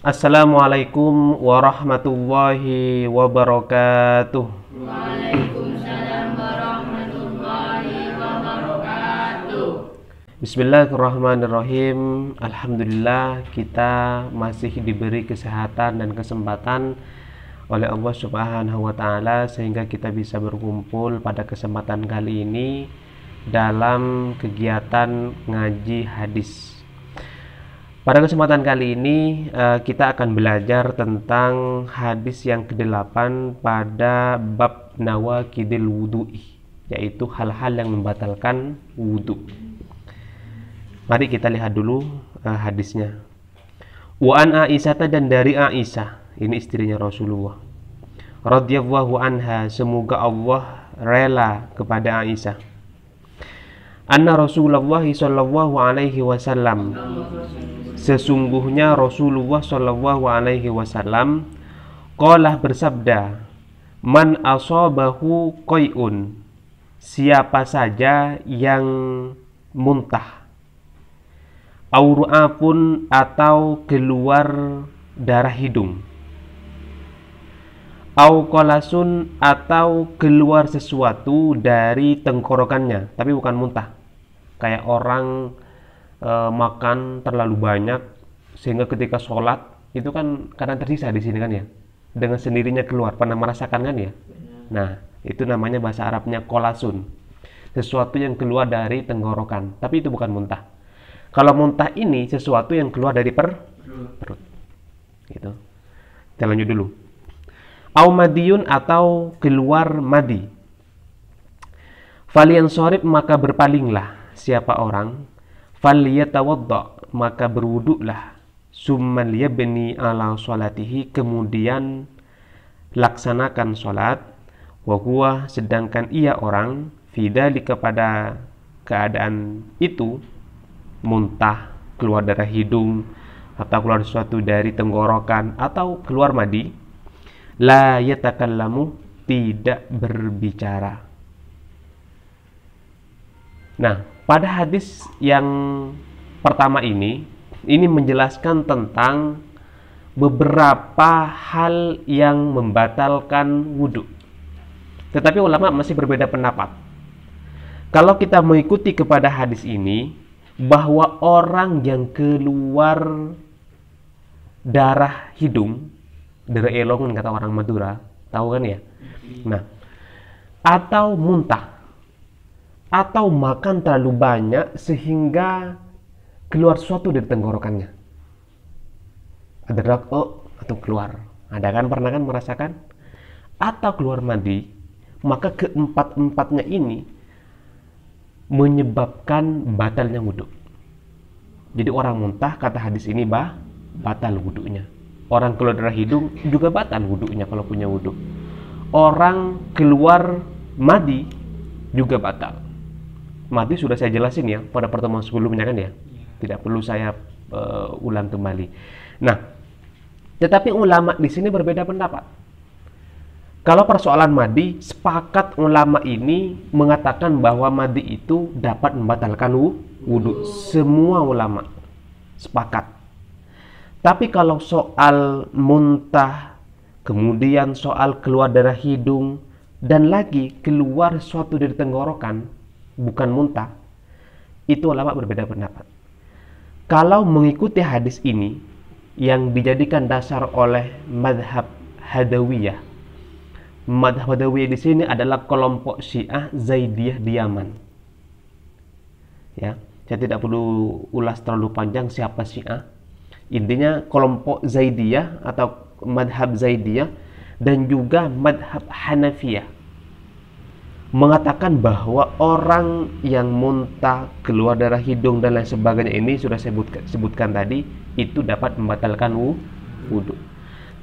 Assalamualaikum warahmatullahi wabarakatuh. Waalaikumsalam warahmatullahi wabarakatuh. Bismillahirrahmanirrahim. Alhamdulillah kita masih diberi kesehatan dan kesempatan oleh Allah Subhanahu wa taala sehingga kita bisa berkumpul pada kesempatan kali ini dalam kegiatan ngaji hadis. Pada kesempatan kali ini kita akan belajar tentang hadis yang ke-8 pada bab nawaqidil wudu'i, yaitu hal-hal yang membatalkan wudu. Mari kita lihat dulu hadisnya. Wa an Aisyah, dan dari Aisyah, ini istrinya Rasulullah radhiyallahu anha, semoga Allah rela kepada Aisyah. Anna Rasulullah sallallahu alaihi wasallam, sesungguhnya Rasulullah sallallahu alaihi wasallam qala bersabda, man asabahu qai'un, siapa saja yang muntah, auru'apun atau keluar darah hidung, au qalasun atau keluar sesuatu dari tenggorokannya, tapi bukan muntah, kayak orang makan terlalu banyak sehingga ketika sholat itu kan kadang tersisa di sini kan ya, dengan sendirinya keluar. Pernah merasakan kan ya? Nah, itu namanya bahasa Arabnya qalasun, sesuatu yang keluar dari tenggorokan, tapi itu bukan muntah. Kalau muntah ini sesuatu yang keluar dari perut. Gitu. Kita lanjut dulu. Au madiyun atau keluar madi. Falyansorib, maka berpalinglah siapa orang, falyatawadda, maka berwuduklah, summa liyabni ala sholatihi, kemudian laksanakan sholat, wa huwa, sedangkan ia orang, fidali, kepada keadaan itu, muntah, keluar darah hidung, atau keluar sesuatu dari tenggorokan, atau keluar madi, la yatakallamu, tidak berbicara. Nah, pada hadis yang pertama ini menjelaskan tentang beberapa hal yang membatalkan wudhu. Tetapi ulama masih berbeda pendapat. Kalau kita mengikuti kepada hadis ini, bahwa orang yang keluar darah hidung, darah elongan kata orang Madura, tahu kan ya? Nah, atau muntah, atau makan terlalu banyak sehingga keluar sesuatu dari tenggorokannya, ada rakok atau keluar, ada kan, pernah kan merasakan, atau keluar madi, maka keempat-empatnya ini menyebabkan batalnya wudhu. Jadi orang muntah, kata hadis ini, batal wudhunya. Orang keluar darah hidung juga batal wudhunya kalau punya wudhu. Orang keluar madi juga batal. Madi sudah saya jelasin ya pada pertemuan sebelumnya kan ya, tidak perlu saya ulang kembali. Nah, tetapi ulama di sini berbeda pendapat. Kalau persoalan madi, sepakat ulama ini mengatakan bahwa madi itu dapat membatalkan wudhu. Semua ulama sepakat. Tapi kalau soal muntah, kemudian soal keluar darah hidung, dan lagi keluar sesuatu dari tenggorokan, bukan muntah, itu ulama berbeda pendapat. Kalau mengikuti hadis ini yang dijadikan dasar oleh madhab Hadawiyah. Madhab Hadawiyah di sini adalah kelompok Syiah Zaidiyah di Yaman. Ya, saya tidak perlu ulas terlalu panjang siapa Syiah. Intinya kelompok Zaidiyah atau madhab Zaidiyah dan juga madhab Hanafiyah mengatakan bahwa orang yang muntah, keluar darah hidung dan lain sebagainya ini sudah saya sebutkan tadi, itu dapat membatalkan wudhu.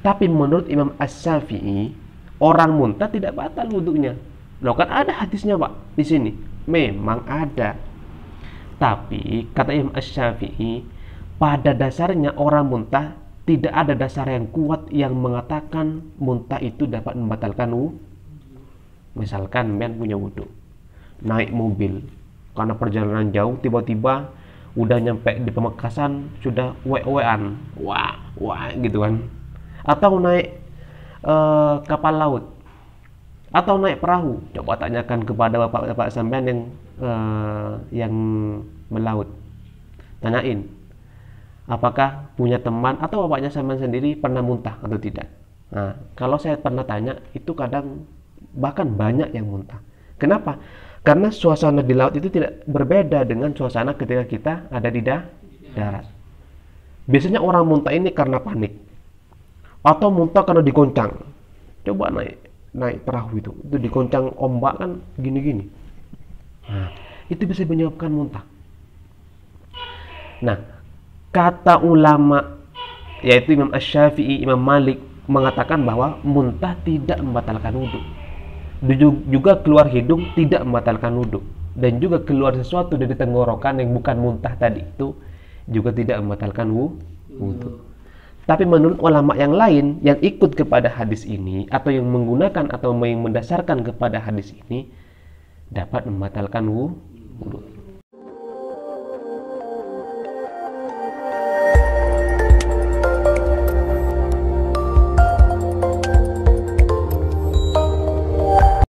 Tapi menurut Imam Asy-Syafi'i, orang muntah tidak batal wudhunya. Loh, kan ada hadisnya Pak di sini. Memang ada. Tapi kata Imam Asy-Syafi'i, pada dasarnya orang muntah tidak ada dasar yang kuat yang mengatakan muntah itu dapat membatalkan wudhu. Misalkan men punya wudhu, naik mobil karena perjalanan jauh, tiba-tiba udah nyampe di Pamekasan sudah we-wean, wah gitu kan. Atau naik kapal laut, atau naik perahu. Coba tanyakan kepada bapak-bapak sampean yang melaut, tanyain apakah punya teman atau bapaknya sampean sendiri pernah muntah atau tidak. Nah, kalau saya pernah tanya, itu kadang bahkan banyak yang muntah. Kenapa? Karena suasana di laut itu tidak berbeda dengan suasana ketika kita ada di darat. Biasanya orang muntah ini karena panik, atau muntah karena digoncang. Coba naik perahu itu digoncang ombak kan gini-gini. Nah, itu bisa menyebabkan muntah. Nah, kata ulama yaitu Imam Asy-Syafi'i, Imam Malik mengatakan bahwa muntah tidak membatalkan wudhu. Juga keluar hidung tidak membatalkan wudhu, dan juga keluar sesuatu dari tenggorokan yang bukan muntah tadi itu juga tidak membatalkan wudhu. Tapi menurut ulama yang lain yang ikut kepada hadis ini, atau yang menggunakan atau yang mendasarkan kepada hadis ini, dapat membatalkan wudhu.